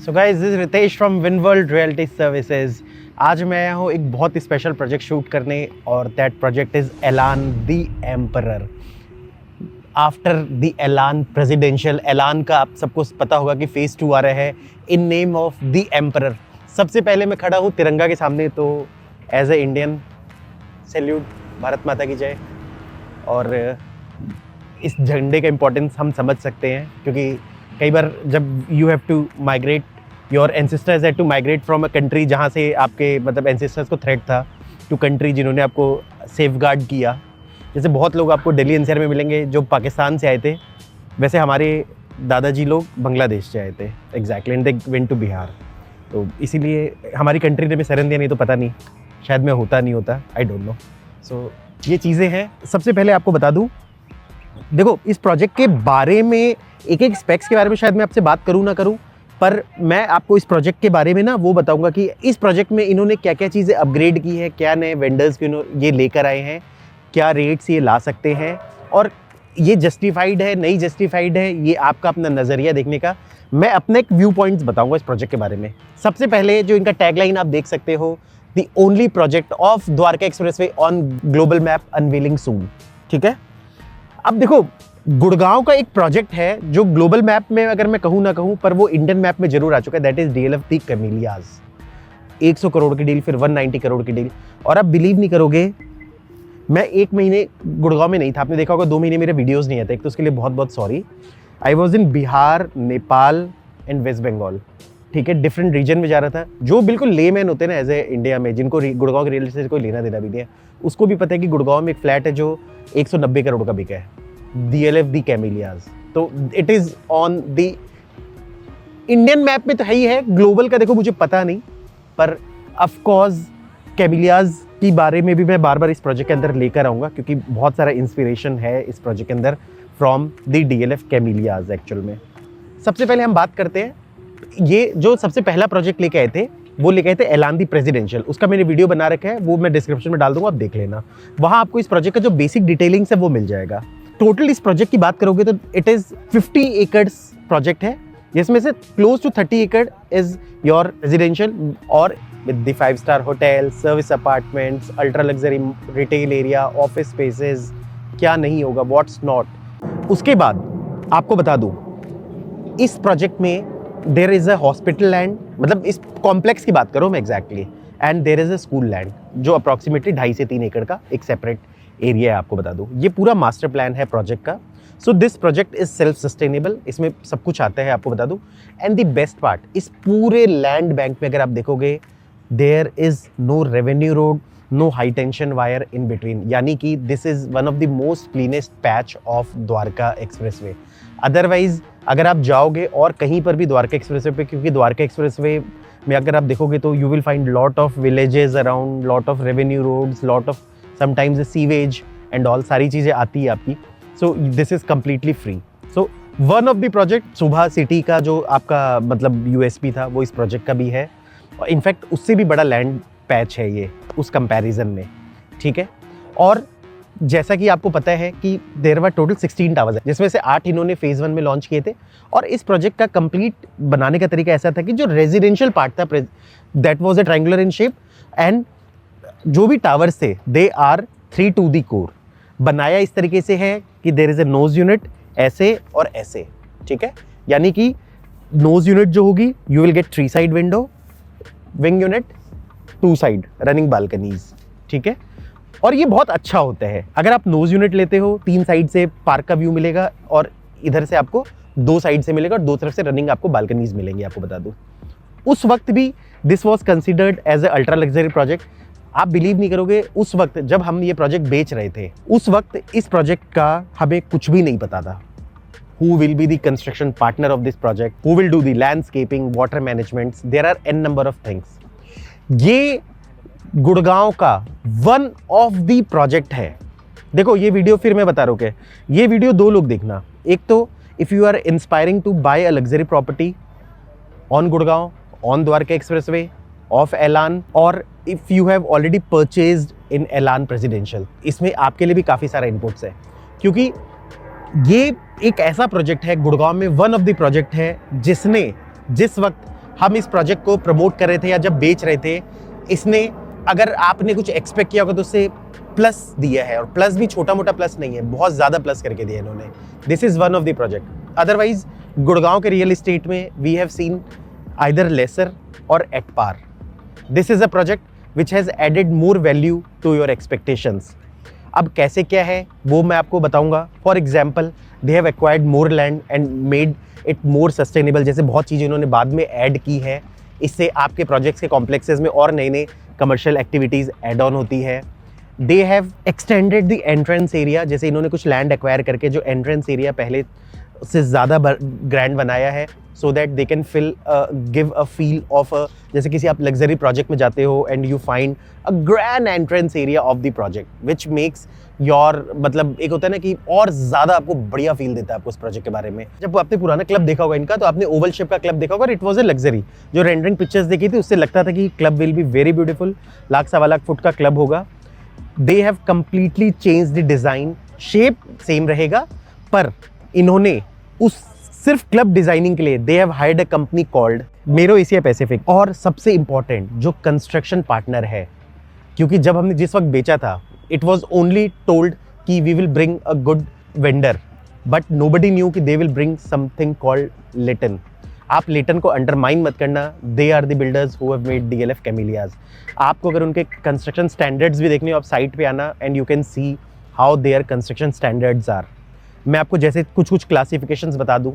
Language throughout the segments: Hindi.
So guys, this is Ritesh from Winworld realty services. आज मैं आया हूँ एक बहुत ही स्पेशल प्रोजेक्ट शूट करने और दैट प्रोजेक्ट इज एलान द एम्परर। आफ्टर द एलान प्रेसिडेंशियल, एलान का आप सबको पता होगा कि फेज़ 2 आ रहा है in name of the emperor. सबसे पहले मैं खड़ा हूँ तिरंगा के सामने, तो as a Indian salute, Bharat माता की जय। और इस झंडे का इम्पोर्टेंस हम समझ सकते हैं क्योंकि कई बार जब you have to migrate, your ancestors had to migrate from a country जहाँ से आपके मतलब एंसेस्टर्स को थ्रेट था, टू कंट्री जिन्होंने आपको सेफगार्ड किया। जैसे बहुत लोग आपको दिल्ली एनसीआर में मिलेंगे जो पाकिस्तान से आए थे, वैसे हमारे दादाजी लोग बांग्लादेश से आए थे exactly, and they went to Bihar. तो इसीलिए हमारी कंट्री ने भी शरण दिया, नहीं तो पता नहीं, शायद मैं होता नहीं होता, आई डोंट नो। सो ये चीज़ें हैं। सबसे पहले आपको बता दूँ, देखो इस प्रोजेक्ट के बारे में एक एक स्पेक्स के बारे में शायद मैं आपसे बात करूँ ना करूँ, पर मैं आपको इस प्रोजेक्ट के बारे में ना वो बताऊंगा कि इस प्रोजेक्ट में इन्होंने क्या क्या चीज़ें अपग्रेड की है, क्या नए वेंडर्स ये लेकर आए हैं, क्या रेट्स ये ला सकते हैं, और ये जस्टिफाइड है नहीं जस्टिफाइड है, ये आपका अपना नज़रिया देखने का। मैं अपने एक व्यू पॉइंट्स बताऊंगा इस प्रोजेक्ट के बारे में। सबसे पहले जो इनका टैगलाइन आप देख सकते हो, the only project of Dwarka expressway on global map unveiling soon. ठीक है, अब देखो गुड़गांव का एक प्रोजेक्ट है जो ग्लोबल मैप में अगर मैं कहूँ ना कहूँ, पर वो इंडियन मैप में जरूर आ चुका है, that is DLF the Camellias. 100 crore की डील, फिर 190 करोड़ की डील। और आप बिलीव नहीं करोगे, मैं 1 महीने गुड़गांव में नहीं था, आपने देखा होगा 2 महीने मेरे वीडियोस नहीं आते, एक तो उसके लिए बहुत बहुत sorry. I was in Bihar, Nepal and West Bengal. ठीक है, डिफरेंट रीजन में जा रहा था। जो बिल्कुल लेमैन होते हैं ना एज ए इंडिया में, जिनको गुड़गांव के रियल एस्टेट से कोई लेना देना भी नहीं है, उसको भी पता है कि गुड़गांव में एक फ्लैट है जो 190 करोड़ का बिका है, डीएलएफ दी कैमेलियाज। तो it is on the Indian map में तो है ही है, ग्लोबल का देखो मुझे पता नहीं, पर ऑफ कोर्स कैमेलियाज के बारे में भी मैं बार बार इस प्रोजेक्ट के अंदर लेकर आऊँगा क्योंकि बहुत सारा इंस्पिरेशन है इस प्रोजेक्ट के अंदर फ्रॉम द डीएलएफ कैमेलियाज एक्चुअल में। सबसे पहले हम बात करते हैं, ये जो सबसे पहला प्रोजेक्ट लेके आए थे वो लेके आए थे एलान दी प्रेसिडेंशियल। उसका मैंने वीडियो बना रखा है, वो मैं डिस्क्रिप्शन में डाल दूंगा, आप देख लेना। वहाँ आपको इस प्रोजेक्ट का जो बेसिक डिटेलिंग्स है वो मिल जाएगा। टोटल इस प्रोजेक्ट की बात करोगे तो इट इज़ 50 एकड़्स प्रोजेक्ट है, जिसमें से क्लोज टू 30 एकड़ इज योर रेजिडेंशियल और with the five-star hotel, service apartments, ultra luxury retail area, office spaces, क्या नहीं होगा, व्हाट्स नॉट। उसके बाद आपको बता दूं, इस प्रोजेक्ट में there is a hospital land, मतलब इस कॉम्प्लेक्स की बात करो मैं exactly, and there is a school land जो अप्रॉक्सीमेटली 2.5 से 3 एकड़ का एक सेपरेट एरिया है। आपको बता दूं, ये पूरा मास्टर प्लान है प्रोजेक्ट का। So this project is self sustainable, इसमें सब कुछ आता है, आपको बता दूं। एंड द बेस्ट पार्ट, इस पूरे लैंड बैंक में अगर आप देखोगे, there is no revenue road, no high tension wire in between, यानी कि this is one of the most cleanest patch of Dwarka expressway. Otherwise अगर आप जाओगे और कहीं पर भी द्वारका एक्सप्रेसवे पे, क्योंकि द्वारका एक्सप्रेसवे में अगर आप देखोगे तो you will find lot of villages around, lot of revenue roads, lot of sometimes sewage and all, सारी चीज़ें आती है आपकी। So this is completely free. So one of the project Sobha city का जो आपका मतलब यूएसपी था, वो इस प्रोजेक्ट का भी है। इनफैक्ट उससे भी बड़ा लैंड पैच है ये उस कंपैरिजन में। ठीक है, और जैसा कि आपको पता है कि देयर वर टोटल 16 टावर्स है, जिसमें से 8 इन्होंने फेज़ 1 में लॉन्च किए थे। और इस प्रोजेक्ट का कंप्लीट बनाने का तरीका ऐसा था कि जो रेजिडेंशियल पार्ट था that was a triangular in shape, and जो भी टावर्स थे they are 3 to the core. बनाया इस तरीके से है कि there is a nose unit ऐसे और ऐसे। ठीक है, यानी कि नोज यूनिट जो होगी, you will get 3 side window, wing unit 2 side running balconies. ठीक है, और ये बहुत अच्छा होता है। अगर आप नोज यूनिट लेते हो, 3 साइड से पार्क का व्यू मिलेगा और इधर से आपको 2 साइड से मिलेगा और 2 तरफ से रनिंग आपको बालकनीज मिलेंगी। आपको बता दूं, उस वक्त भी this was considered as a ultra luxury project. आप बिलीव नहीं करोगे, उस वक्त जब हम ये प्रोजेक्ट बेच रहे थे, उस वक्त इस प्रोजेक्ट का हमें कुछ भी नहीं पता था। Who will be the construction partner of this project? Who will do the landscaping, water management? There are n number of things. ये गुड़गांव का वन ऑफ द प्रोजेक्ट है। देखो ये वीडियो फिर मैं बता रहा हूँ कि ये वीडियो 2 लोग देखना। एक तो if you are inspiring to buy a luxury property on Gurgaon, on Dwarka expressway, of Elan, और if you have already purchased in Elan presidential, इसमें आपके लिए भी काफ़ी सारा इनपुट्स है, क्योंकि ये एक ऐसा प्रोजेक्ट है गुड़गांव में, वन ऑफ द प्रोजेक्ट है जिसने जिस वक्त हम इस प्रोजेक्ट को प्रमोट कर रहे थे या जब बेच रहे थे, इसने अगर आपने कुछ एक्सपेक्ट किया होगा तो उससे प्लस दिया है, और प्लस भी छोटा मोटा प्लस नहीं है, बहुत ज़्यादा प्लस करके दिया इन्होंने। This is one of the project. Otherwise Gurgaon के रियल इस्टेट में we have seen either lesser और at par. This is a project which has added more value to your expectations. अब कैसे क्या है वो मैं आपको बताऊंगा। For example, they have acquired more land and made it more sustainable. जैसे बहुत चीज़ें इन्होंने बाद में ऐड की है, इससे आपके प्रोजेक्ट्स के कॉम्प्लेक्सेस में और नई नई कमर्शियल एक्टिविटीज़ एड ऑन होती है। They have extended the entrance area. जैसे इन्होंने कुछ लैंड एक्वायर करके जो एंट्रेंस एरिया पहले से ज़्यादा ग्रैंड बनाया है, so that they can give a feel of जैसे किसी आप लग्जरी प्रोजेक्ट में जाते हो and you find a grand entrance area of the project, which makes your, मतलब एक होता है ना कि और ज़्यादा आपको बढ़िया फील देता है आपको उस प्रोजेक्ट के बारे में। जब आपने पुराना क्लब देखा होगा इनका, तो आपने ओवल शेप का क्लब देखा होगा, इट वॉज ए लग्जरी। जो रेंडरिंग पिक्चर्स देखी थी उससे लगता था कि club will be very beautiful, 1.25 lakh foot का क्लब होगा। They have completely change the design, shape same रहेगा, पर इन्होंने उस सिर्फ क्लब डिजाइनिंग के लिए they have hired a company called मेरो एशिया पैसिफिक। और सबसे इंपॉर्टेंट जो कंस्ट्रक्शन पार्टनर है, क्योंकि जब हमने जिस वक्त बेचा था इट वॉज ओनली टोल्ड कि we will bring a good vendor, but nobody knew कि they will bring something called Leighton. आप लेटन को अंडरमाइन मत करना, they are the builders who have made DLF Camellias. आपको अगर उनके कंस्ट्रक्शन स्टैंडर्ड्स भी देखने हो, आप साइट पे आना and you can see how their construction standards are. मैं आपको जैसे कुछ क्लासिफिकेशंस बता दूं।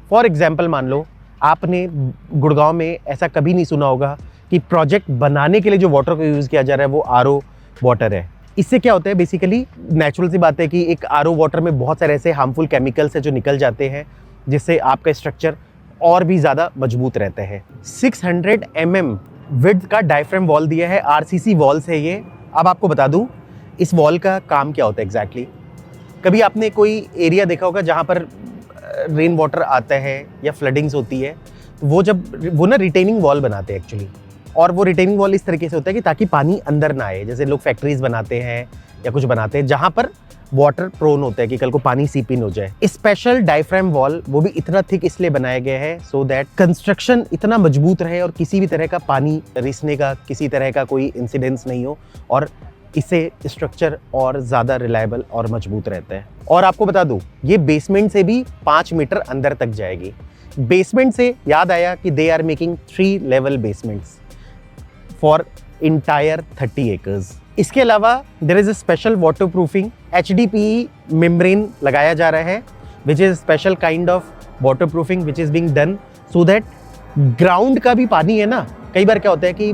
फॉर एग्जांपल, मान लो आपने गुड़गांव में ऐसा कभी नहीं सुना होगा कि प्रोजेक्ट बनाने के लिए जो वाटर को यूज़ किया जा रहा है वो RO वाटर है। इससे क्या होता है, बेसिकली नेचुरल सी बात है कि एक RO वाटर में बहुत सारे ऐसे हार्मफुल केमिकल्स हैं जो निकल जाते हैं, जिससे आपका स्ट्रक्चर और भी ज़्यादा मजबूत रहता है। 600 mm विड्थ का डायफ्राम वॉल दिया है, RCC वॉल्स है ये। अब आपको बता दूं इस वॉल का काम क्या होता है एग्जैक्टली। कभी आपने कोई एरिया देखा होगा जहाँ पर रेन वाटर आता है या फ्लडिंग्स होती है, वो ना रिटेनिंग वॉल बनाते हैं एक्चुअली। और वो रिटेनिंग वॉल इस तरीके से होता है कि ताकि पानी अंदर ना आए। जैसे लोग फैक्ट्रीज बनाते हैं या कुछ बनाते हैं जहाँ पर वाटर प्रोन होता है कि कल को पानी सीप इन हो जाए। स्पेशल डायफ्राम वॉल वो भी इतना थिक इसलिए बनाया गया है सो दैट कंस्ट्रक्शन इतना मजबूत रहे और किसी भी तरह का पानी रिसने का, किसी तरह का कोई इंसिडेंस नहीं हो, और इससे स्ट्रक्चर और ज़्यादा रिलायबल और मजबूत रहता है। और आपको बता दूं, ये बेसमेंट से भी 5 मीटर अंदर तक जाएगी। बेसमेंट से याद आया कि they are making 3 level basements for entire 30 acres. इसके अलावा there is a special water proofing HDPE membrane लगाया जा रहा है, which is special kind of water proofing which is being done so that ground का भी पानी है ना, कई बार क्या होता है कि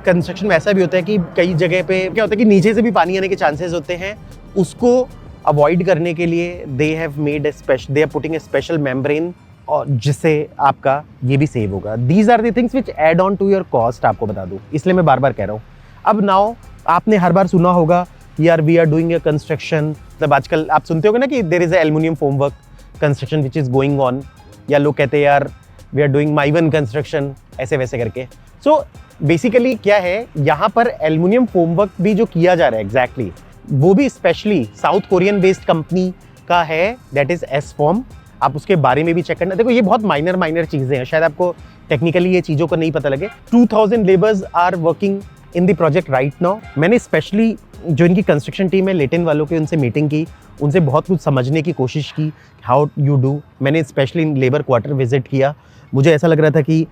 कंस्ट्रक्शन में ऐसा भी होता है कि कई जगह पे क्या होता है कि नीचे से भी पानी आने के चांसेस होते हैं। उसको अवॉइड करने के लिए they have made they are putting a special membrane, और जिससे आपका ये भी सेव होगा। These are the things which add on to your cost, आपको बता दूं, इसलिए मैं बार बार कह रहा हूँ। अब नाउ आपने हर बार सुना होगा यार we are doing a construction, मतलब आजकल आप सुनते होगे ना कि there is a aluminium foam work construction which is going on, या लोग कहते हैं यार we are doing Mivan construction, ऐसे वैसे करके। सो बेसिकली क्या है, यहाँ पर एल्युमिनियम फोम वर्क भी जो किया जा रहा है एग्जैक्टली वो भी specially south Korean based company का है, दैट इज S-Form। आप उसके बारे में भी चेक करना। देखो ये बहुत माइनर चीज़ें हैं, शायद आपको टेक्निकली ये चीज़ों को नहीं पता लगे। 2000 labours are working in the project right now. मैंने स्पेशली जो इनकी कंस्ट्रक्शन टीम है लेटिन वालों की, उनसे मीटिंग की, उनसे बहुत कुछ समझने की कोशिश की, हाउ यू डू। मैंने स्पेशली लेबर क्वार्टर विजिट किया। मुझे ऐसा लग रहा था कि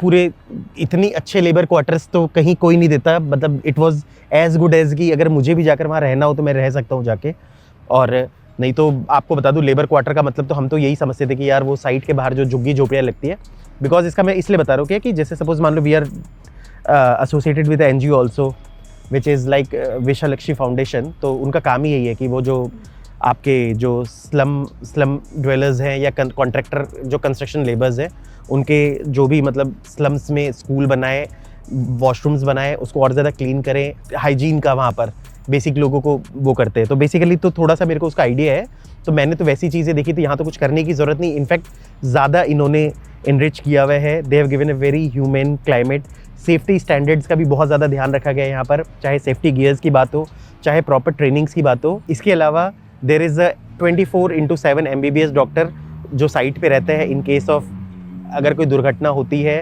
पूरे इतनी अच्छे लेबर क्वार्टर्स तो कहीं कोई नहीं देता, मतलब it was as good as कि अगर मुझे भी जाकर वहाँ रहना हो तो मैं रह सकता हूँ जाके। और नहीं तो आपको बता दूँ, लेबर क्वार्टर का मतलब तो हम तो यही समझते थे कि यार वो साइट के बाहर जो झुग्गी झोपड़ियाँ लगती है। बिकॉज इसका मैं इसलिए बता रहा हूँ कि जैसे सपोज मान लो we are associated with NGO also which is like Vishalakshmi foundation. तो उनका काम ही यही है कि वो जो आपके जो स्लम ड्वेलर्स हैं या कॉन्ट्रैक्टर जो कंस्ट्रक्शन लेबर्स हैं, उनके जो भी मतलब स्लम्स में स्कूल बनाए, वॉशरूम्स बनाए, उसको और ज़्यादा क्लीन करें, हाइजीन का वहाँ पर बेसिक लोगों को वो करते हैं। तो बेसिकली तो थोड़ा सा मेरे को उसका आइडिया है, तो मैंने तो वैसी चीज़ें देखी थी। यहाँ तो कुछ करने की ज़रूरत नहीं, इनफैक्ट ज़्यादा इन्होंने इनरिच किया हुआ है। They have given a very human climate. Safety standards का भी बहुत ज़्यादा ध्यान रखा गया है यहाँ पर, चाहे सेफ्टी गियर्स की बात हो, चाहे प्रॉपर ट्रेनिंग्स की बात हो। इसके अलावा there is a 24/7 MBBS doctor जो साइट पे रहते हैं इन केस ऑफ अगर कोई दुर्घटना होती है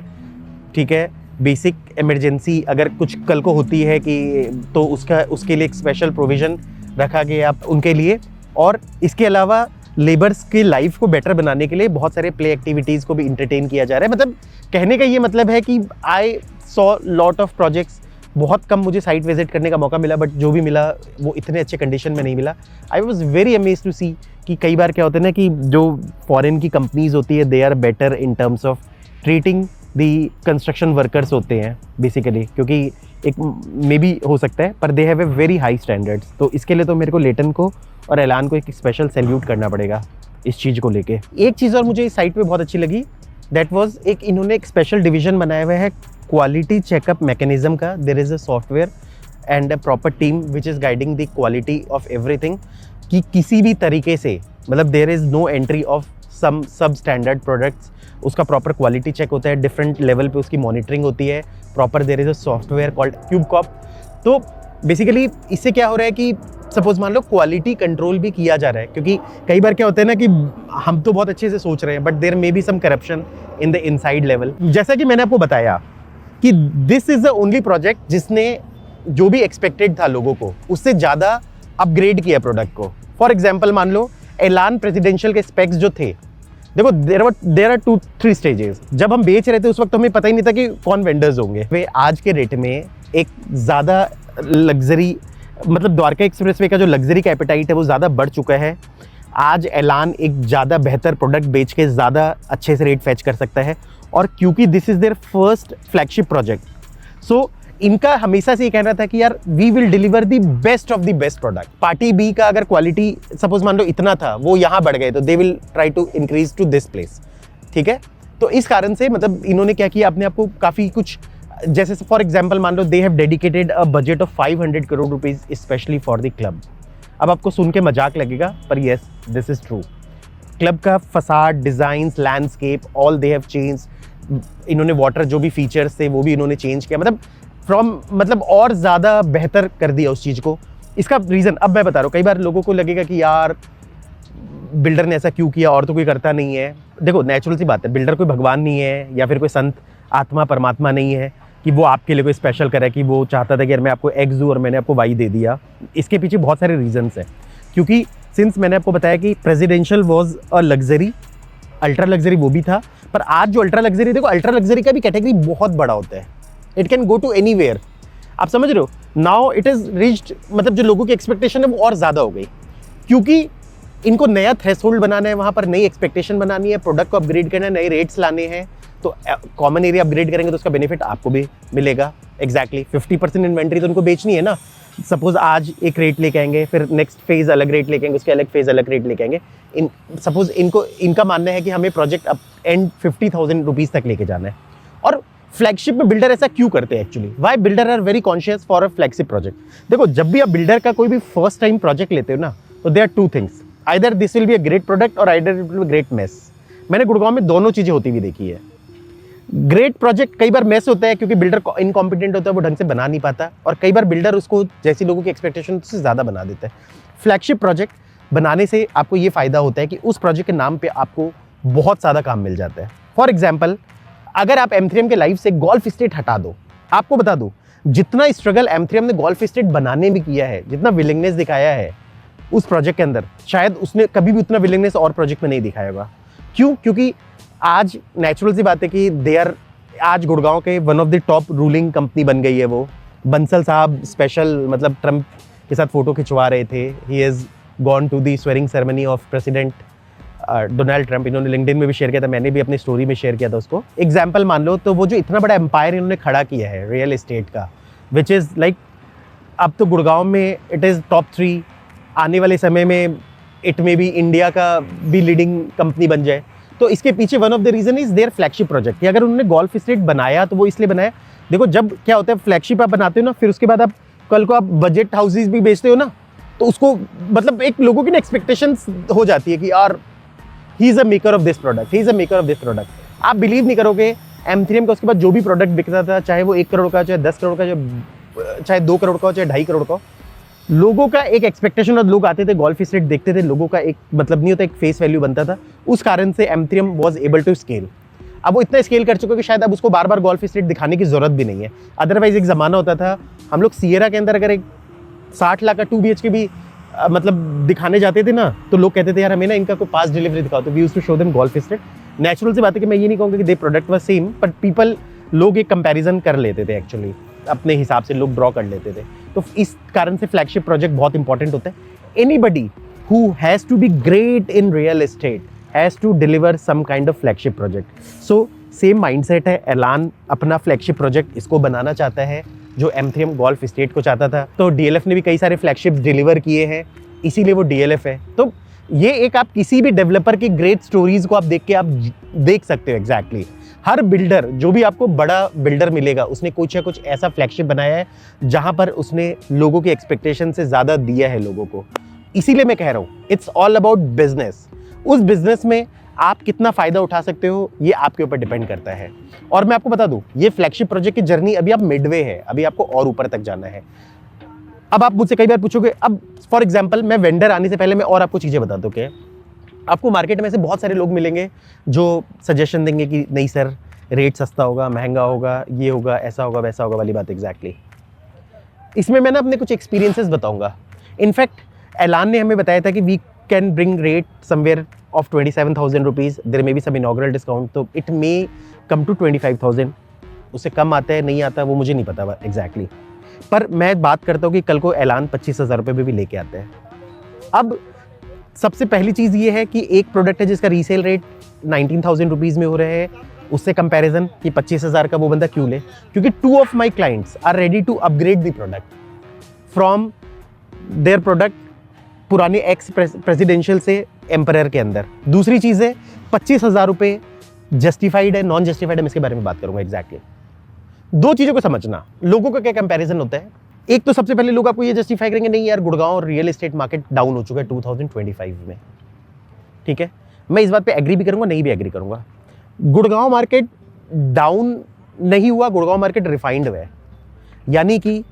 ठीक है, बेसिक इमरजेंसी अगर कुछ कल को होती है कि तो उसके लिए एक स्पेशल प्रोविज़न रखा गया उनके लिए। और इसके अलावा लेबर्स की लाइफ को बेटर बनाने के लिए बहुत सारे प्ले एक्टिविटीज़ को भी इंटरटेन किया जा रहा है। मतलब कहने का ये मतलब है कि I saw lot of projects. बहुत कम मुझे साइट विजिट करने का मौका मिला, बट जो भी मिला वो इतने अच्छे कंडीशन में नहीं मिला। I was very amazed to see कि कई बार क्या होता है ना कि जो फॉरेन की कंपनीज होती है they are better in terms of treating the construction workers होते हैं बेसिकली, क्योंकि एक मे बी हो सकता है, पर they have a very high standards. तो इसके लिए तो मेरे को लेटन को और एलान को एक स्पेशल सैल्यूट करना पड़ेगा इस चीज़ को लेके। एक चीज़ और मुझे इस साइट पे बहुत अच्छी लगी, दैट वाज एक इन्होंने एक स्पेशल डिवीजन बनाया हुआ है क्वालिटी चेकअप मैकेनिज्म का। There is a software and a proper team which is guiding the quality of everything, कि किसी भी तरीके से मतलब there is no entry of some sub standard products, उसका प्रॉपर क्वालिटी चेक होता है, डिफरेंट लेवल पे उसकी मॉनिटरिंग होती है proper. There is a software called Cubecop. तो बेसिकली इससे क्या हो रहा है कि सपोज मान लो क्वालिटी कंट्रोल भी किया जा रहा है, क्योंकि कई बार क्या होता है ना कि हम तो बहुत अच्छे से सोच रहे हैं but there may be some corruption in the inside level. जैसा कि मैंने आपको बताया कि this is the only project जिसने जो भी एक्सपेक्टेड था लोगों को उससे ज़्यादा अपग्रेड किया प्रोडक्ट को। फॉर एग्जाम्पल मान लो एलान प्रेसिडेंशियल के स्पेक्स जो थे, देखो देयर आर 2-3 स्टेजेस। जब हम बेच रहे थे उस वक्त हमें पता ही नहीं था कि कौन वेंडर्स होंगे। वे आज के रेट में एक ज़्यादा लग्जरी, मतलब द्वारका एक्सप्रेस वे का जो लग्जरी का एपेटाइट है वो ज़्यादा बढ़ चुका है। आज एलान एक ज़्यादा बेहतर प्रोडक्ट बेच के ज़्यादा अच्छे से रेट फैच कर सकता है। और क्योंकि this is their first flagship project, so इनका हमेशा से ये कहना था कि यार we will deliver the best of the best product. Party B का अगर क्वालिटी सपोज मान लो इतना था, वो यहाँ बढ़ गए तो they will try to increase to this place. ठीक है, तो इस कारण से मतलब इन्होंने क्या किया, अपने आप को काफ़ी कुछ, जैसे फॉर एग्जाम्पल मान लो they have dedicated a budget of 500 crore rupees specially for the club. अब आपको सुन के मजाक लगेगा पर yes this is true. Club का facade, designs, landscape all they have change. इन्होंने वाटर जो भी फीचर्स थे वो भी इन्होंने चेंज किया, मतलब और ज़्यादा बेहतर कर दिया उस चीज़ को। इसका रीज़न अब मैं बता रहा हूँ। कई बार लोगों को लगेगा कि यार बिल्डर ने ऐसा क्यों किया और तो कोई करता नहीं है। देखो नेचुरल सी बात है, बिल्डर कोई भगवान नहीं है या फिर कोई संत आत्मा परमात्मा नहीं है कि वो आपके लिए कोई स्पेशल करे, कि वो चाहता था कि यार मैं आपको एक्स दूँ और मैंने आपको वाई दे दिया। इसके पीछे बहुत सारे रीजंस हैं, क्योंकि सिंस मैंने आपको बताया कि presidential was a luxury, ultra luxury वो भी था, पर आज जो अल्ट्रा लग्जरी, देखो अल्ट्रा लग्जरी का भी कैटेगरी बहुत बड़ा होता है। It can go to anywhere, आप समझ रहे हो। नाउ इट इज़ रीच्ड, मतलब जो लोगों की एक्सपेक्टेशन है वो और ज़्यादा हो गई, क्योंकि इनको नया थ्रेशोल्ड बनाना है, वहाँ पर नई एक्सपेक्टेशन बनानी है, प्रोडक्ट को अपग्रेड करना है, नए रेट्स लाने हैं। तो कॉमन एरिया अपग्रेड करेंगे तो उसका बेनिफिट आपको भी मिलेगा। एग्जैक्टली 50% इन्वेंट्री तो उनको बेचनी है ना। सपोज आज एक रेट लेके आएंगे, फिर नेक्स्ट फेज अलग रेट लेके आएंगे, उसके अलग फेज अलग रेट लेके आएंगे। सपोज इनका मानना है कि हमें प्रोजेक्ट अप एंड 50,000 रुपीज़ तक लेके जाना है। और फ्लैगशिप में बिल्डर ऐसा क्यों करते हैं actually, why builder are very conscious for a flagship project. देखो जब भी आप बिल्डर का कोई भी फर्स्ट टाइम प्रोजेक्ट लेते हो ना, तो there are 2 things, either this will be a great product और either it will be great mess. मैंने गुड़गांव में दोनों चीज़ें होती हुई देखी है। ग्रेट प्रोजेक्ट कई बार मेस होता है क्योंकि बिल्डर इनकॉम्पिटेंट होता है, वो ढंग से बना नहीं पाता, और कई बार बिल्डर उसको जैसी लोगों की एक्सपेक्टेशन से ज़्यादा बना देता है। फ्लैगशिप प्रोजेक्ट बनाने से आपको ये फ़ायदा होता है कि उस प्रोजेक्ट के नाम पे आपको बहुत ज़्यादा काम मिल जाता है। फॉर एग्जाम्पल, अगर आप M3M के लाइफ से गोल्फ स्टेट हटा दो, आपको बता दूँ जितना स्ट्रगल M3M ने गोल्फ स्टेट बनाने में किया है, जितना विलिंगनेस दिखाया है उस प्रोजेक्ट के अंदर, शायद उसने कभी भी उतना विलिंगनेस और प्रोजेक्ट में नहीं दिखाया होगा। क्यों? क्योंकि आज नेचुरल सी बात है कि आज गुड़गांव के one of the top ruling company बन गई है वो। बंसल साहब स्पेशल मतलब ट्रंप के साथ फोटो खिंचवा रहे थे। He has gone to the swearing ceremony of president Donald Trump. इन्होंने लिंक्डइन में भी शेयर किया था, मैंने भी अपनी स्टोरी में शेयर किया था उसको। एग्जाम्पल मान लो तो वो जो इतना बड़ा एम्पायर इन्होंने खड़ा किया है रियल एस्टेट का, विच इज़ लाइक अब तो गुड़गांव में इट इज़ टॉप 3, आने वाले समय में इट में भी इंडिया का भी लीडिंग कंपनी बन जाए। तो इसके पीछे one of the reason is their flagship project. अगर उन्होंने गोल्फ स्टेट बनाया तो वो इसलिए बनाया, देखो जब क्या होता है फ्लैगशिप आप बनाते हो ना, फिर उसके बाद आप कल को आप बजट हाउसेज भी बेचते हो ना, तो उसको मतलब एक लोगों की ना एक्सपेक्टेशंस हो जाती है कि यार he is a maker of this product, he is a maker of this product. आप बिलीव नहीं करोगे M3M का उसके बाद जो भी प्रोडक्ट बिकता था, चाहे वो 1 करोड़ का, चाहे 10 करोड़ का, चाहे 2 करोड़ का, चाहे 2.5 करोड़ का, लोगों का एक एक्सपेक्टेशन, और लोग आते थे गोल्फ स्टेट देखते थे, लोगों का एक मतलब नहीं होता, एक फेस वैल्यू बनता था। उस कारण से M3M was able to scale. अब वो इतना स्केल कर चुका है कि शायद अब उसको बार बार गोल्फ स्टेट दिखाने की जरूरत भी नहीं है। अदरवाइज एक ज़माना होता था, हम लोग सियरा के अंदर अगर एक 60 लाख का 2 BHK भी मतलब दिखाने जाते थे ना, तो लोग कहते थे यार हमें ना इनका कोई पास डिलीवरी दिखाओ, तो we used to show them golf state. Natural सी बात है कि मैं ये नहीं कहूँगा कि they product was same, but people, लोग एक कंपैरिजन कर लेते थे एक्चुअली, अपने हिसाब से लोग ड्रॉ कर लेते थे। तो इस कारण से फ्लैगशिप प्रोजेक्ट बहुत इंपॉर्टेंट होता है। Anybody who has to be great in real estate has to deliver some kind of flagship project. So same mindset है, एलान अपना फ्लैगशिप प्रोजेक्ट इसको बनाना चाहता है जो M3M गोल्फ स्टेट को चाहता था। तो DLF ने भी कई सारे फ्लैगशिप डिलीवर किए हैं, इसीलिए वो DLF है। तो ये एक आप किसी भी डेवलपर की ग्रेट स्टोरीज को आप देख के आप देख सकते हो एग्जैक्टली। हर बिल्डर, जो भी आपको बड़ा बिल्डर मिलेगा, उसने कुछ या कुछ ऐसा फ्लैगशिप बनाया है जहां पर उसने लोगों की एक्सपेक्टेशन से ज़्यादा दिया है लोगों को। इसीलिए मैं कह रहा हूँ इट्स ऑल अबाउट बिजनेस। उस बिजनेस में आप कितना फ़ायदा उठा सकते हो ये आपके ऊपर डिपेंड करता है। और मैं आपको बता दूं, ये फ्लैगशिप प्रोजेक्ट की जर्नी अभी आप मिडवे है, अभी आपको और ऊपर तक जाना है। अब आप मुझसे कई बार पूछोगे, अब फॉर एग्जांपल मैं वेंडर आने से पहले मैं और आपको चीज़ें बता दूं कि आपको मार्केट में से बहुत सारे लोग मिलेंगे जो सजेशन देंगे कि नहीं सर, रेट सस्ता होगा, महंगा होगा, ये होगा, ऐसा होगा, वैसा होगा वाली बात। एग्जैक्टली इसमें मैं ना अपने कुछ एक्सपीरियंसेस बताऊंगा। इनफैक्ट एलान ने हमें बताया था कि we can bring rate somewhere of 27,000 rupees. There may be some inaugural discount, तो it may come to 25,000. उससे कम आता है नहीं आता वो मुझे नहीं पता exactly. पर मैं बात करता हूँ कि कल को एलान 25,000 रुपये में भी लेके आता है। अब सबसे पहली चीज़ ये है कि एक प्रोडक्ट है जिसका रीसेल रेट 19,000 रुपीज़ में हो रहा है, उससे कंपैरिजन कि 25,000 का वो बंदा क्यों ले, क्योंकि 2 of my clients are ready to upgrade the product from their product पुराने एक्स प्रेसिडेंशियल से एम्परर के अंदर। दूसरी चीज़ है 25,000 रुपये जस्टिफाइड है, नॉन जस्टिफाइड है, मैं इसके बारे में बात करूंगा एग्जैक्टली। दो चीज़ों को समझना, लोगों का क्या कंपैरिजन होता है। एक तो सबसे पहले लोग आपको ये जस्टिफाई करेंगे नहीं यार Gurgaon real estate market down हो चुका है 2025 में, ठीक है। मैं इस बात पे एग्री भी करूंगा, नहीं भी एग्री करूंगा। गुड़गांव मार्केट डाउन नहीं हुआ, गुड़गांव मार्केट रिफाइंड हुआ है। यानी कि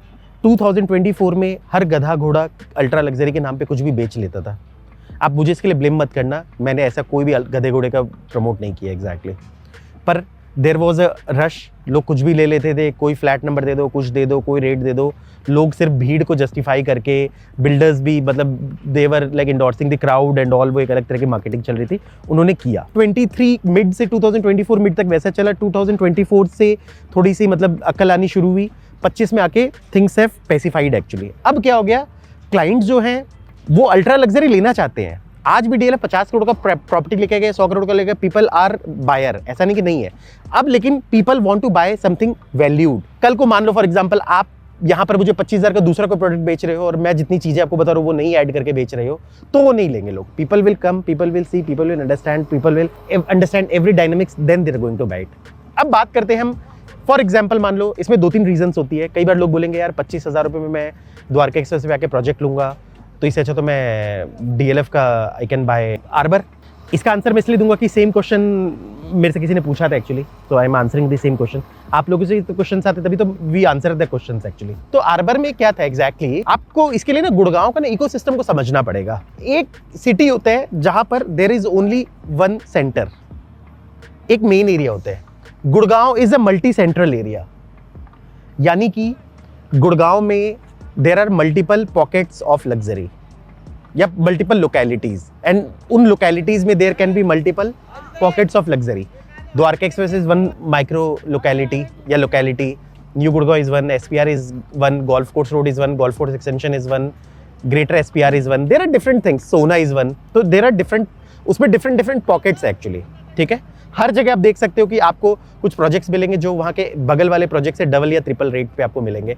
2024 में हर गधा घोड़ा अल्ट्रा लग्जरी के नाम पे कुछ भी बेच लेता था। आप मुझे इसके लिए ब्लेम मत करना, मैंने ऐसा कोई भी गधे घोड़े का प्रमोट नहीं किया एग्जैक्टली। पर देयर वॉज अ रश, लोग कुछ भी ले लेते थे, कोई फ्लैट नंबर दे दो, कुछ दे दो, कोई रेट दे दो। लोग सिर्फ भीड़ को जस्टिफाई करके, बिल्डर्स भी मतलब they were like endorsing the crowd and all, वो एक अलग तरह की मार्केटिंग चल रही थी, उन्होंने किया। 23 मिड से 2024 मिड तक वैसा चला। 2024 से थोड़ी सी मतलब अकल आनी शुरू हुई, 25 में आके थिंग्स हैव स्पेसिफाइड एक्चुअली। अब क्या हो गया, क्लाइंट्स जो हैं वो अल्ट्रा लग्जरी लेना चाहते हैं। आज भी DLF 50 करोड़ का प्रॉपर्टी लेके गए, 100 करोड़ का लेके, पीपल आर बायर, ऐसा नहीं कि नहीं है। अब लेकिन people want to buy something valued. कल को मान लो फॉर एग्जांपल आप यहाँ पर मुझे 25,000 का दूसरा कोई प्रोडक्ट बेच रहे हो और मैं जितनी चीजें आपको बता रहा हूँ वो नहीं ऐड करके बेच रहे हो, तो वो नहीं लेंगे लोग। People will come, people will see, people will understand, people will understand every dynamics, then they are going to buy it. अब बात करते हैं हम, फॉर एग्जाम्पल मान लो इसमें 2-3 रीजंस होती है। कई बार लोग बोलेंगे यार 25,000 रुपये में मैं द्वारका एक्सप्रेस पे आके प्रोजेक्ट लूंगा, तो इससे अच्छा तो मैं DLF का आई कैन बाय आर्बर। इसका आंसर मैं इसलिए दूंगा कि सेम क्वेश्चन मेरे से किसी ने पूछा था एक्चुअली, तो I am answering the same question. आप लोगों से तो क्वेश्चंस आते तभी तो we answer the questions actually. तो आर्बर में क्या था एग्जैक्टली, आपको इसके लिए ना गुड़गांव का ना इकोसिस्टम को समझना पड़ेगा। एक सिटी होता है जहां पर there is only one centre, एक मेन एरिया होता है। Gurgaon is a multi central area, यानी कि गुड़गांव में there are multiple pockets of luxury या मल्टीपल लोकेलिटीज, एंड उन लोकेलिटीज में there can be multiple pockets of luxury. Dwarka express is one micro locality या locality, new Gurgaon is one, SPR is one, golf course road is one, golf course extension is one, greater SPR is one, there are different things, Sohna is one. तो देर आर डिफरेंट, उसमें डिफरेंट पॉकेट्स है एक्चुअली, ठीक है। हर जगह आप देख सकते हो कि आपको कुछ प्रोजेक्ट्स मिलेंगे जो वहाँ के बगल वाले प्रोजेक्ट से डबल या ट्रिपल रेट पे आपको मिलेंगे।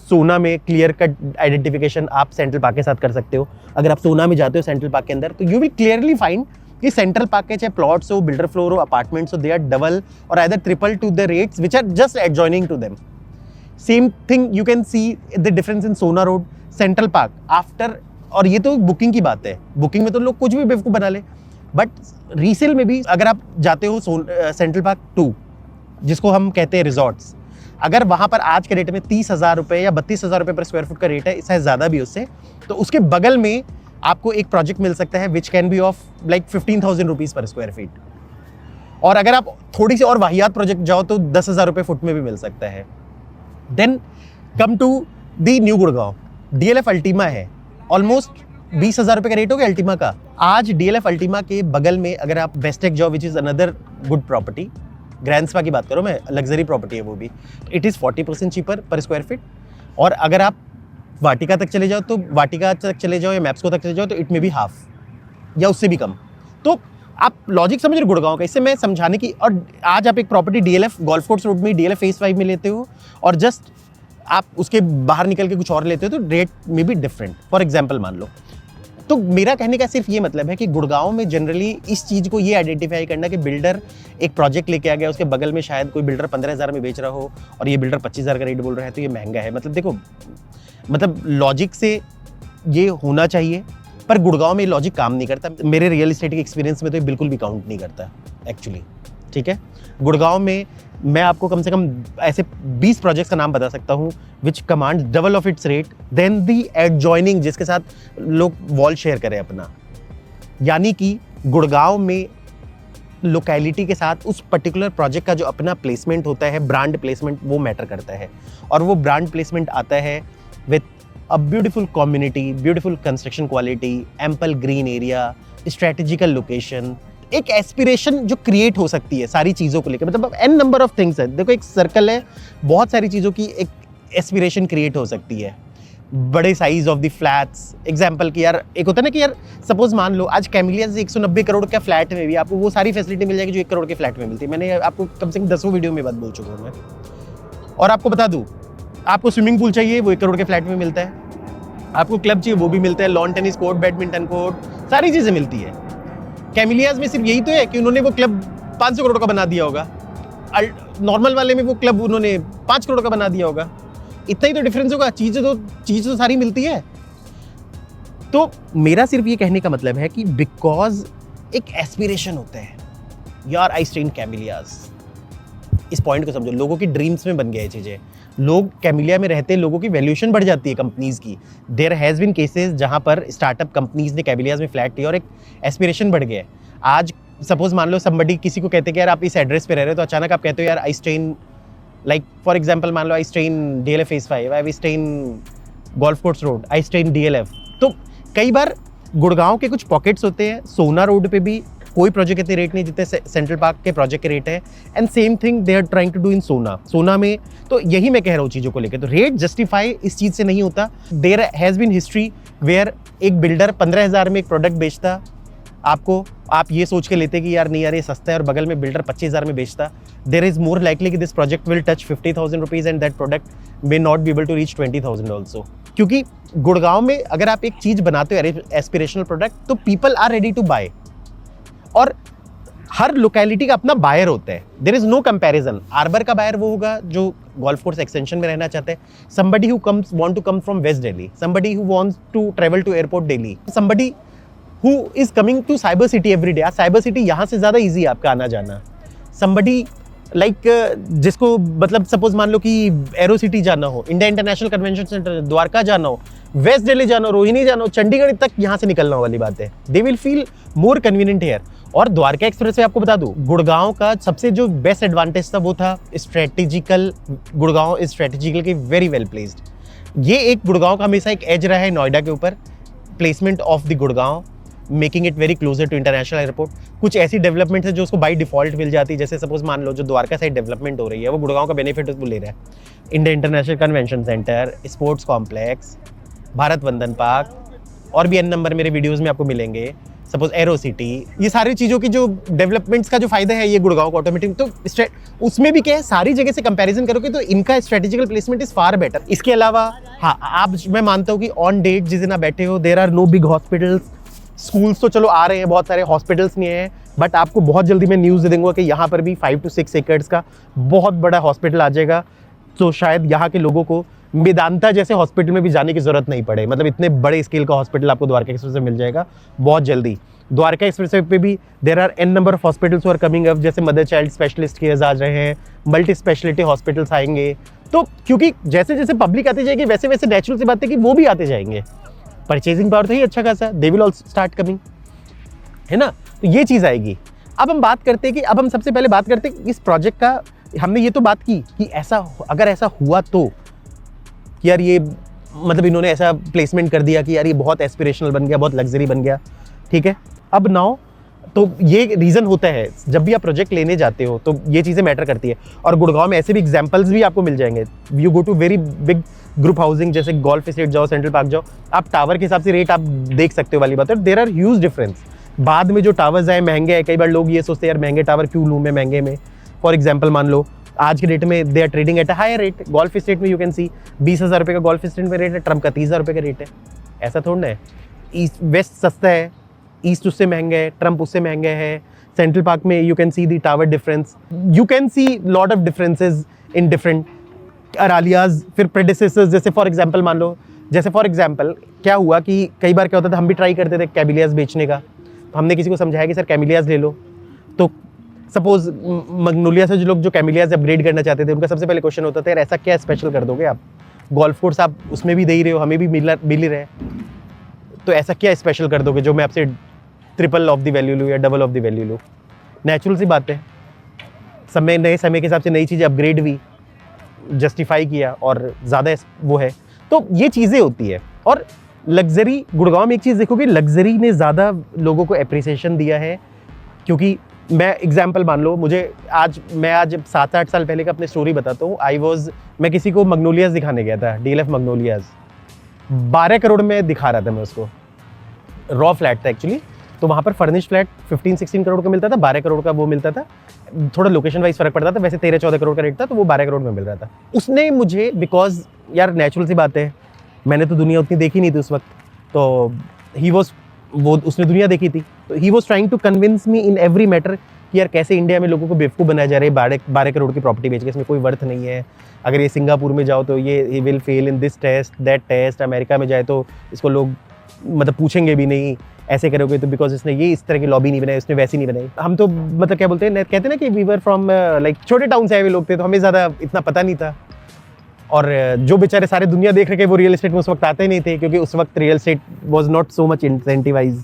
सोना में क्लियर कट आइडेंटिफिकेशन आप सेंट्रल पार्क के साथ कर सकते हो। अगर आप सोना में जाते हो सेंट्रल पार्क के अंदर, तो यू विल क्लियरली फाइंड कि सेंट्रल पार्क के चाहे प्लॉट्स हो, बिल्डर फ्लोर हो, अपार्टमेंट्स हो, दे आर डबल और either triple to the rates which are just adjoining to them. Same thing you can see the difference in Sohna road, central park after. और ये तो बुकिंग की बात है, बुकिंग में तो लोग कुछ भी बेवकूफ़ बना ले, बट रीसेल में भी अगर आप जाते हो सेंट्रल पार्क 2, जिसको हम कहते हैं रिजॉर्ट्स, अगर वहाँ पर आज के रेट में 30,000 रुपये या 32,000 रुपये पर स्क्वायर फुट का रेट है, इससे ज़्यादा भी उससे, तो उसके बगल में आपको एक प्रोजेक्ट मिल सकता है which can be of like 15,000 rupees पर स्क्वायर फीट। और अगर आप थोड़ी सी और वाहियात प्रोजेक्ट जाओ तो 10,000 रुपये फुट में भी मिल सकता है। Then come to the new Gurgaon, DLF Ultima है, ऑलमोस्ट 20,000 रुपये का रेट हो गया अल्टीमा का। आज DLF अल्टीमा के बगल में अगर आप वेस्टेक जाओ, which is another good property, grand spa की बात करो मैं, लग्जरी प्रॉपर्टी है वो भी, इट इज़ 40% चीपर पर स्क्वायर फीट। और अगर आप वाटिका तक चले जाओ तो वाटिका तक चले जाओ या मैप्सको तक चले जाओ तो इट में भी हाफ या उससे भी कम। तो आप लॉजिक समझ रहे हो गुड़गांव का, इससे मैं समझाने की। और आज आप एक property DLF golf course road में DLF फेज 5 में लेते हो और जस्ट आप उसके बाहर निकल के कुछ और लेते हो तो रेट में भी डिफरेंट। फॉर एग्जाम्पल मान लो, तो मेरा कहने का सिर्फ ये मतलब है कि गुड़गांव में जनरली इस चीज़ को ये आइडेंटिफाई करना कि बिल्डर एक प्रोजेक्ट लेके आ गया, उसके बगल में शायद कोई बिल्डर 15,000 में बेच रहा हो और ये बिल्डर 25,000 का रेट बोल रहा है तो ये महंगा है। मतलब देखो, मतलब लॉजिक से ये होना चाहिए, पर गुड़गांव में लॉजिक काम नहीं करता। मेरे रियल एस्टेट के एक्सपीरियंस में तो ये बिल्कुल भी काउंट नहीं करता एक्चुअली। ठीक है, गुड़गांव में मैं आपको कम से कम ऐसे 20 प्रोजेक्ट्स का नाम बता सकता हूँ which command double of it's rate than the adjoining, जिसके साथ लोग वॉल शेयर करें अपना। यानी कि गुड़गांव में लोकेलिटी के साथ उस पर्टिकुलर प्रोजेक्ट का जो अपना प्लेसमेंट होता है, ब्रांड प्लेसमेंट, वो मैटर करता है। और वो ब्रांड प्लेसमेंट आता है with a beautiful community, beautiful construction quality, ample green area, strategical location, एक एस्पिरेशन जो क्रिएट हो सकती है सारी चीज़ों को लेकर। मतलब एन नंबर ऑफ थिंग्स है, देखो एक सर्कल है, बहुत सारी चीज़ों की एक एस्पिरेशन क्रिएट हो सकती है। बड़े size of the flats, example कि यार एक होता है ना कि यार सपोज मान लो आज कैमिलिया से 190 करोड़ का फ्लैट में भी आपको वो सारी फैसिलिटी मिल जाएगी जो 1 करोड़ के फ्लैट में मिलती है। मैंने आपको कम से कम 10 वीडियो में बात बोल चुका हूँ मैं। और आपको बता दूँ, आपको स्विमिंग पूल चाहिए वो 1 करोड़ के फ्लैट में मिलता है, आपको क्लब चाहिए वो भी मिलता है, lawn tennis court, badminton court, सारी चीज़ें मिलती है। कैमिलियाज में सिर्फ यही तो है कि उन्होंने वो क्लब 500 करोड़ का बना दिया होगा, नॉर्मल वाले में वो क्लब उन्होंने 5 करोड़ का बना दिया होगा। इतना ही तो डिफरेंस होगा, चीज़ तो सारी मिलती है। तो मेरा सिर्फ ये कहने का मतलब है कि बिकॉज एक एस्पिरेशन होता है, यार आई स्टे इन कैमिलियाज, इस पॉइंट को समझो, लोगों की ड्रीम्स में बन गया ये चीज़ें। लोग कैमिलिया में रहते, लोगों की वैल्यूएशन बढ़ जाती है कंपनीज की। देयर हैज़ बीन केसेस जहाँ पर स्टार्टअप कंपनीज ने कैमिलियाज में फ्लैट लिया और एक एस्पिरेशन बढ़ गया है। आज सपोज मान लो समबडी किसी को कहते हैं कि यार आप इस एड्रेस पे रह रहे हो, तो अचानक आप कहते हो यार I stay in, like for example मान लो I stay in DLF phase 5, I stay in golf course road, I stay in DLF। तो कई बार गुड़गांव के कुछ पॉकेट्स होते हैं, सोना रोड पे भी कोई प्रोजेक्ट इतने रेट नहीं जितने सेंट्रल पार्क के प्रोजेक्ट के रेट है। And same thing they are trying to do in Sohna में। तो यही मैं कह रहा हूँ चीज़ों को लेकर, तो रेट जस्टिफाई इस चीज़ से नहीं होता। There has been history where एक बिल्डर 15,000 में एक प्रोडक्ट बेचता आपको, आप ये सोच के लेते कि यार नहीं यार ये सस्ता है, और बगल में बिल्डर 25,000 में बेचता। देयर इज मोर लाइकली कि this project will touch 50,000 rupees and that product may not be able to reach 20,000 also. क्योंकि गुड़गांव में अगर आप एक चीज़ बनाते हो एस्पिरेशनल प्रोडक्ट, तो people are ready to buy, और हर लोकेलिटी का अपना बायर होता है। There is no comparison. Arbour का बायर वो होगा जो गोल्फ कोर्स एक्सटेंशन में रहना चाहते हैं, somebody who comes want to come from west Delhi, somebody who wants to travel to airport Delhi, somebody who is coming to cyber city every day. Cyber city यहाँ से ज़्यादा ईजी है आपका आना जाना। समबडी लाइक जिसको मतलब सपोज मान लो कि एरो सिटी जाना हो, India international convention centre, Dwarka जाना हो, वेस्ट दिल्ली जाना हो, रोहिणी जाना हो, चंडीगढ़ तक यहाँ से निकलना वाली बात है। They will feel more convenient here. और द्वारका एक्सप्रेस वे आपको बता दूं, गुड़गांव का सबसे जो बेस्ट एडवांटेज था वो था strategical. Gurgaon is strategically very well placed. ये एक गुड़गांव का हमेशा एक एज रहा है नोएडा के ऊपर, placement of the Gurgaon, making it very closer to international airport. कुछ ऐसी डेवलपमेंट है जो उसको बाई डिफॉल्ट मिल जाती है, जैसे सपोज मान लो जो द्वारका साइड डेवलपमेंट हो रही है वो गुड़गांव का बेनिफिट वो ले रहा है। India international convention centre, sports complex, Bharat वंदन पार्क, और भी एन नंबर मेरे वीडियोज़ में आपको मिलेंगे, सपोज एरो सिटी, ये सारी चीज़ों की जो डेवलपमेंट्स का जो फायदा है ये गुड़गांव को ऑटोमेटिक। तो उसमें भी क्या है, सारी जगह से कंपैरिजन करोगे तो इनका strategical placement is far better. इसके अलावा हाँ, आप मैं मानता हूँ कि ऑन डेट जिस दिन आप बैठे हो, there are no big hospitals, schools तो चलो आ रहे हैं, बहुत सारे हॉस्पिटल्स नहीं है, बट आपको बहुत जल्दी मैं न्यूज़ दे दूंगा कि यहाँ पर भी 5 to 6 एकड़्स का बहुत बड़ा हॉस्पिटल आ जाएगा। तो शायद यहाँ के लोगों को मेदांता जैसे हॉस्पिटल में भी जाने की जरूरत नहीं पड़े। मतलब इतने बड़े स्केल का हॉस्पिटल आपको द्वारका एक्सप्रेस में मिल जाएगा बहुत जल्दी। द्वारका एक्सप्रेस पे भी there are an number of hospitals are coming up, जैसे मदर चाइल्ड स्पेशलिस्ट केयर्स आ रहे हैं, मल्टी स्पेशलिटी हॉस्पिटल्स आएंगे। तो क्योंकि जैसे जैसे पब्लिक आती जाएगी वैसे वैसे नेचुरल सी बात है कि वो भी आते जाएंगे। परचेजिंग पावर तो ही अच्छा खासा, they will also start coming, है ना। तो ये चीज़ आएगी। अब हम बात करते हैं कि अब हम सबसे पहले बात करते हैं इस प्रोजेक्ट का। हमने ये तो बात की कि ऐसा अगर ऐसा हुआ तो कि यार ये मतलब इन्होंने ऐसा प्लेसमेंट कर दिया कि यार ये बहुत एस्पिरेशनल बन गया, बहुत लग्जरी बन गया, ठीक है। अब नाउ तो ये रीज़न होता है जब भी आप प्रोजेक्ट लेने जाते हो तो ये चीज़ें मैटर करती है। और गुड़गांव में ऐसे भी एग्जांपल्स भी आपको मिल जाएंगे। You go to very big group housing, जैसे गोल्फ एस्टेट जाओ, सेंट्रल पार्क जाओ, आप टावर के हिसाब से रेट आप देख सकते हो वाली बात है। There are huge difference. बाद में जो टावर्स आए महंगे हैं, कई बार लोग ये सोचते हैं यार महंगे टावर क्यों लूँ मैं महंगे में। फॉर एग्जाम्पल मान लो आज के डेट में they are trading at a higher rate. Golf estate में यू कैन सी 20,000 रुपये का गोल्फ एस्टेट में रेट है, ट्रम्प का 30,000 रुपये का रेट है। ऐसा थोड़ा है। ईस्ट वेस्ट सस्ता है, ईस्ट उससे महंगा है, ट्रम्प उससे महंगा है। सेंट्रल पार्क में you can see the tower difference, you can see lot of differences in different Aralias. फिर प्रेडिसेसर्स, जैसे फॉर एग्जांपल मान लो, जैसे फॉर एग्जांपल क्या हुआ कि कई बार क्या होता था, हम भी ट्राई करते थे कैमिलियाज बेचने का। तो हमने किसी को समझाया कि सर कैमिलियाज ले लो। तो सपोज मैग्नोलिया से जो लोग जो कैमिलियाज अपग्रेड करना चाहते थे, उनका सबसे पहले क्वेश्चन होता था यार ऐसा क्या स्पेशल कर दोगे आप, गोल्फ कोर्स आप उसमें भी दे ही रहे हो, हमें भी मिल ही रहे, तो ऐसा क्या स्पेशल कर दोगे जो मैं आपसे ट्रिपल ऑफ द वैल्यू लूँ या डबल ऑफ द वैल्यू लूँ। नेचुरल सी बात है, समय नए समय के हिसाब से नई चीज़ें अपग्रेड हुई, जस्टिफाई किया और ज़्यादा वो है। तो ये चीज़ें होती है। और लग्जरी, गुड़गांव में एक चीज़ देखोगे, लग्जरी ने ज़्यादा लोगों को एप्रिसिएशन दिया है। क्योंकि मैं एग्जाम्पल मान लो, मैं आज 7-8 साल पहले का अपनी स्टोरी बताता हूँ। मैं किसी को मैग्नोलियाज दिखाने गया था, DLF मैग्नोलियाज 12 करोड़ में दिखा रहा था मैं उसको। रॉ फ्लैट था एक्चुअली, तो वहाँ पर फर्निश फ्लैट 15-16 करोड़ का मिलता था, 12 करोड़ का वो मिलता था। थोड़ा लोकेशन वाइज फर्क पड़ता था, वैसे 13-14 करोड़ का रेट था, तो वो 12 करोड़ में मिल रहा था। उसने मुझे, बिकॉज यार नेचुरल सी बात है, मैंने तो दुनिया उतनी देखी नहीं थी उस वक्त, तो उसने दुनिया देखी थी, तो he was trying to convince me in every matter कि यार कैसे इंडिया में लोगों को बेवकूफ़ बनाया जा रहा है 12 करोड़ की प्रॉपर्टी बेच के, इसमें कोई वर्थ नहीं है। अगर ये सिंगापुर में जाओ तो ये will fail in this test that test, America में जाए तो इसको लोग मतलब पूछेंगे भी नहीं, ऐसे करोगे तो बिकॉज इसने ये इस तरह की लॉबी नहीं बनाई, उसने वैसी नहीं बनाई। हम तो मतलब क्या बोलते हैं, कहते हैं ना कि वी वर फ्रॉम लाइक छोटे टाउन से आए हुए लोग थे, तो हमें ज़्यादा इतना पता नहीं था। और जो बेचारे सारे दुनिया देख रहे थे वो रियल एस्टेट में उस वक्त आते ही नहीं थे, क्योंकि उस वक्त real estate was not so much incentivise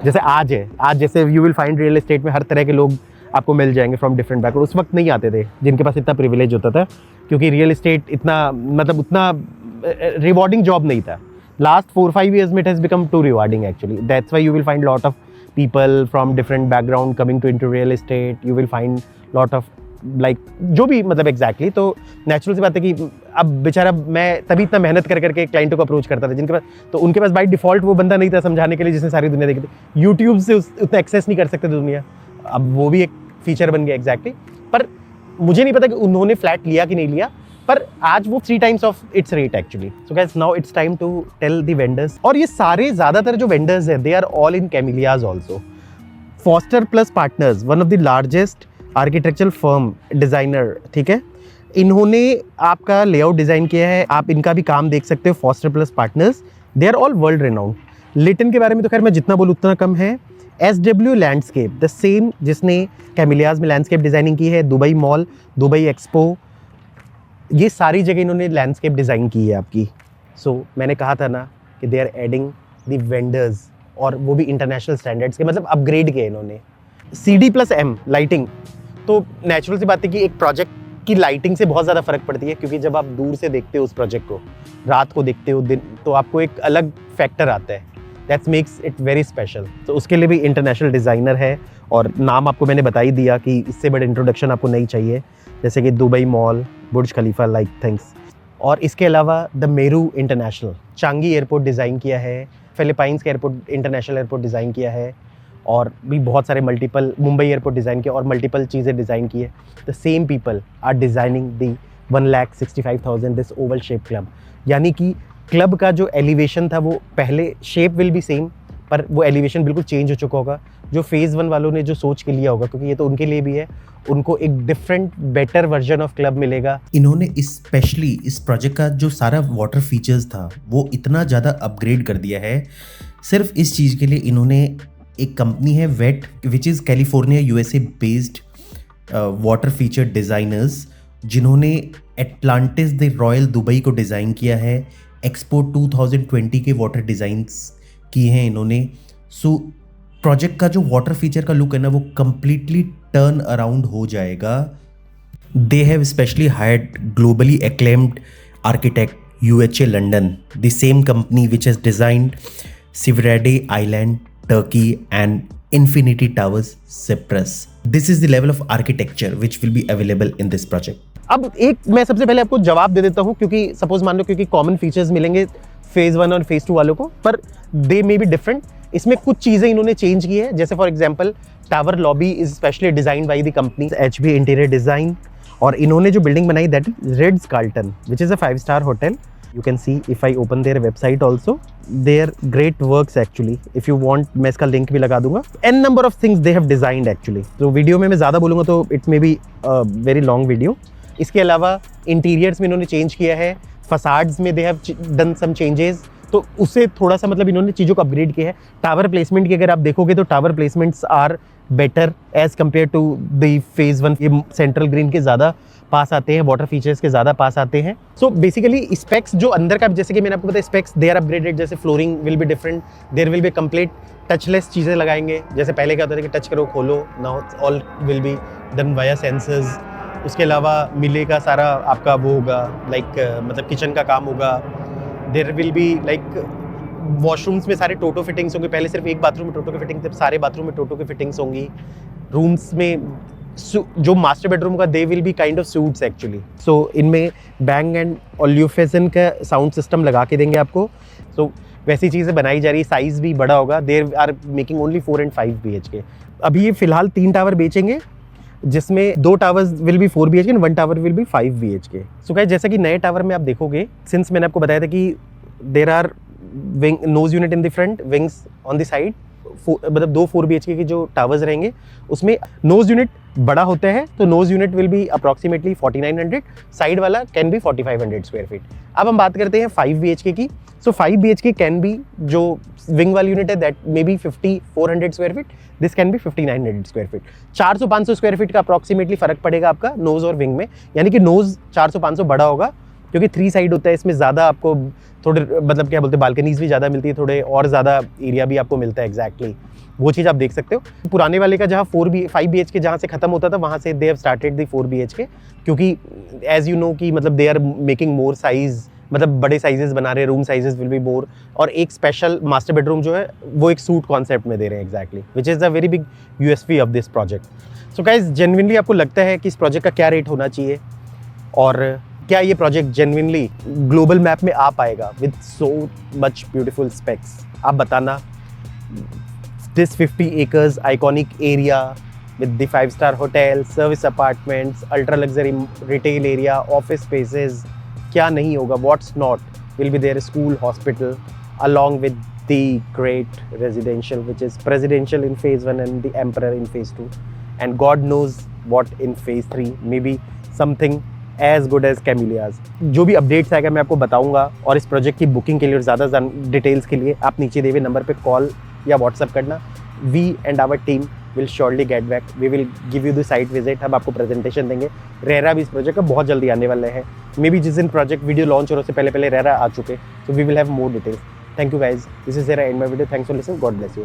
जैसे आज है। आज जैसे you will find real estate में हर तरह के लोग आपको मिल जाएंगे फ्रॉम डिफरेंट बैकग्राउंड। उस वक्त नहीं आते थे जिनके पास इतना प्रिविलेज होता था, क्योंकि रियल एस्टेट इतना मतलब उतना रिवॉर्डिंग जॉब नहीं था। Last 4-5 years में it has become too rewarding actually. That's why you will find lot of people from different background coming to into real estate. You will find lot of like जो भी मतलब exactly। तो नेचुरल सी बात है कि अब बेचारा मैं तभी इतना मेहनत कर करके क्लाइंटों को अप्रोच करता था जिनके पास, तो उनके पास बाई डिफॉल्ट वो बंदा नहीं था समझाने के लिए जिसने सारी दुनिया देखी थी। यूट्यूब से उतना एक्सेस नहीं कर सकते दुनिया, अब वो भी एक फीचर बन गया एग्जैक्टली। पर मुझे नहीं पता कि उन्होंने फ्लैट लिया कि नहीं लिया, पर आज वो 3 times of it's rate actually. So guys now it's time to tell the vendors. और ये सारे ज़्यादातर जो वेंडर्स हैं they are all in Camellias also. Foster plus partners, one of the largest architectural firm, designer, ठीक है, इन्होंने आपका लेआउट डिज़ाइन किया है। आप इनका भी काम देख सकते हो, Foster plus partners, they are all world renowned. लिटन के बारे में तो खैर मैं जितना बोलूँ उतना कम है। SW लैंडस्केप, द सेम जिसने कैमिलियाज में लैंडस्केप डिज़ाइनिंग की है, दुबई मॉल, दुबई एक्सपो, ये सारी जगह इन्होंने लैंडस्केप डिज़ाइन की है आपकी। सो मैंने कहा था ना कि they are adding the vendors, और वो भी इंटरनेशनल स्टैंडर्ड्स के, मतलब अपग्रेड किए इन्होंने। CD+M लाइटिंग, तो नेचुरल सी बात है कि एक प्रोजेक्ट की लाइटिंग से बहुत ज़्यादा फ़र्क पड़ती है, क्योंकि जब आप दूर से देखते हो उस प्रोजेक्ट को, रात को देखते हो, दिन, तो आपको एक अलग फैक्टर आता है, that's makes it very special. तो उसके लिए भी इंटरनेशनल डिज़ाइनर है, और नाम आपको मैंने बता ही दिया कि इससे बड़े इंट्रोडक्शन आपको नहीं चाहिए, जैसे कि दुबई मॉल, बुर्ज खलीफा लाइक थिंग्स। और इसके अलावा the Meru international, Changi airport design किया है, फिलीपाइंस का एयरपोर्ट, इंटरनेशनल एयरपोर्ट डिज़ाइन किया है, और भी बहुत सारे मल्टीपल, मुंबई एयरपोर्ट डिज़ाइन किया, और मल्टीपल चीज़ें डिज़ाइन की है। The same people are designing the 1,65,000 this oval shape club. यानी कि क्लब का जो एलिवेशन था वो पहले शेप विल बी सेम, पर वो एलिवेशन बिल्कुल चेंज हो चुका होगा, जो फेज़ 1 वालों ने जो सोच के लिया होगा, क्योंकि ये तो उनके लिए भी है, उनको एक different better version of club मिलेगा। इन्होंने स्पेशली इस प्रोजेक्ट का जो सारा वाटर फीचर्स था वो इतना ज़्यादा अपग्रेड कर दिया है। सिर्फ इस चीज़ के लिए इन्होंने, एक कंपनी है वेट, which is California USA based water feature designers, जिन्होंने एटलांटिस द रॉयल दुबई को डिज़ाइन किया है। एक्सपो 2020 के वाटर डिज़ाइंस किए हैं इन्होंने। सो प्रोजेक्ट का जो वाटर फीचर का लुक है ना वो कंप्लीटली टर्न अराउंड हो जाएगा. They have specially hired globally acclaimed architect UHA London, the same company which has designed Civrade Island, Turkey and Infinity Towers, Cyprus. This is the level of architecture which will be available in this project. अब एक मैं सबसे पहले आपको जवाब दे देता हूँ, क्योंकि सपोज मान लो क्योंकि कॉमन फीचर्स मिलेंगे फेज 1 और फेज 2 वालों को, पर दे मे बी डिफरेंट. इसमें कुछ चीज़ें इन्होंने चेंज की है, जैसे for example tower lobby is specially design by the company HB interior design, और इन्होंने जो बिल्डिंग बनाई that is Ritz Carlton which is a 5-star hotel. You can see if I open their website also, their great works actually. If you want, मैं इसका लिंक भी लगा दूंगा. N number of things they have designed actually. तो वीडियो में मैं ज़्यादा बोलूँगा तो it may be a very long video. इसके अलावा इंटीरियर्स में इन्होंने चेंज किया है, फसाड्स में they have done some changes, तो उससे थोड़ा सा मतलब इन्होंने चीज़ों को अपग्रेड किया है. टावर प्लेसमेंट की अगर आप देखोगे तो tower placements are better as compare to the phase 1. ये सेंट्रल ग्रीन के ज़्यादा पास आते हैं, वाटर फीचर्स के ज़्यादा पास आते हैं. सो बेसिकली स्पेक्स जो अंदर का, जैसे कि मैंने आपको बताया स्पेक्स दे आर अपग्रेडेड. जैसे flooring will be different, there will be complete touchless चीज़ें लगाएंगे. जैसे पहले क्या होता था कि टच करो खोलो, now all will be done via sensors. उसके अलावा मिले का सारा आपका वो होगा लाइक मतलब किचन का काम होगा. There will be like washrooms में सारे टोटो फिटिंग्स होंगे. पहले सिर्फ एक बाथरूम में टोटो की फिटिंग, सारे बाथरूम में टोटो की फिटिंग्स होंगी. रूम्स में जो मास्टर बेडरूम का they will be kind of suites actually. So इनमें बैंग एंड ओल्यूफेजन का साउंड सिस्टम लगा के देंगे आपको. सो वैसी चीज़ें बनाई जा रही है. साइज़ भी बड़ा होगा. There are making only 4 and 5 BHK. अभी ये फिलहाल 3 टावर बेचेंगे, जिसमें 2 towers will be 4 BHK and 1 tower will be 5 BHK. So guys जैसा कि नए टावर में आप देखोगे, सिंस मैंने आपको बताया था कि there are wing nose unit in the front, wings on the side, मतलब 2 4 BHK के जो टावर्स रहेंगे उसमें नोज यूनिट बड़ा होता है, तो nose unit will be approximately 4900, side वाला कैन बी 4500 स्क्वायर फीट. अब हम बात करते हैं 5 BHK की. सो 5 BHK कैन बी, जो विंग वाली यूनिट है that may be 5400 square feet, this can be 5900 square feet. 400-500 square feet का अप्रॉक्सीमेटली फर्क पड़ेगा आपका नोज और विंग में, यानी कि नोज 400-500 बड़ा होगा क्योंकि 3 साइड होता है. इसमें ज़्यादा आपको थोड़े मतलब क्या बोलते हैं बालकनीज भी ज़्यादा मिलती है, थोड़े और ज़्यादा एरिया भी आपको मिलता है. एग्जैक्टली वो चीज़ आप देख सकते हो. पुराने वाले का जहाँ 5 BHK जहाँ से ख़त्म होता था, वहाँ से they have started the 4 BHK, क्योंकि एज यू नो कि मतलब they are making more size, मतलब बड़े साइजेस बना रहे हैं. Room sizes will be more, और एक स्पेशल मास्टर बेडरूम जो है वो एक सूट कॉन्सेप्ट में दे रहे हैं exactly, which is a very big USP of this project. So guys genuinely आपको लगता है कि इस प्रोजेक्ट का क्या रेट होना चाहिए, और क्या ये प्रोजेक्ट जेन्युइनली ग्लोबल मैप में आ पाएगा with so much beautiful specs? आप बताना. This 50 acres iconic area with the 5-star hotel, service apartments, ultra luxury retail area, office spaces, क्या नहीं होगा, what's not will be there. School, hospital, along with the great residential which is presidential in phase 1 and the emperor in phase 2, and God knows what in phase 3, maybe something as good as Camellias. जो भी अपडेट्स आएगा मैं आपको बताऊंगा, और इस प्रोजेक्ट की बुकिंग के लिए और ज़्यादा डिटेल्स के लिए आप नीचे दिए हुए नंबर पे कॉल या व्हाट्सअप करना. We and our team will surely get back. We will give you the site visit. हम आपको प्रेजेंटेशन देंगे. रेरा भी इस प्रोजेक्ट का बहुत जल्दी आने वाला है. मे बी जिस दिन प्रोजेक्ट वीडियो लॉन्च हो रहा है उससे पहले रेरा आ चुके, so we will have more details. Thank you guys. This is RERA and my video. Thanks for listening. God bless you.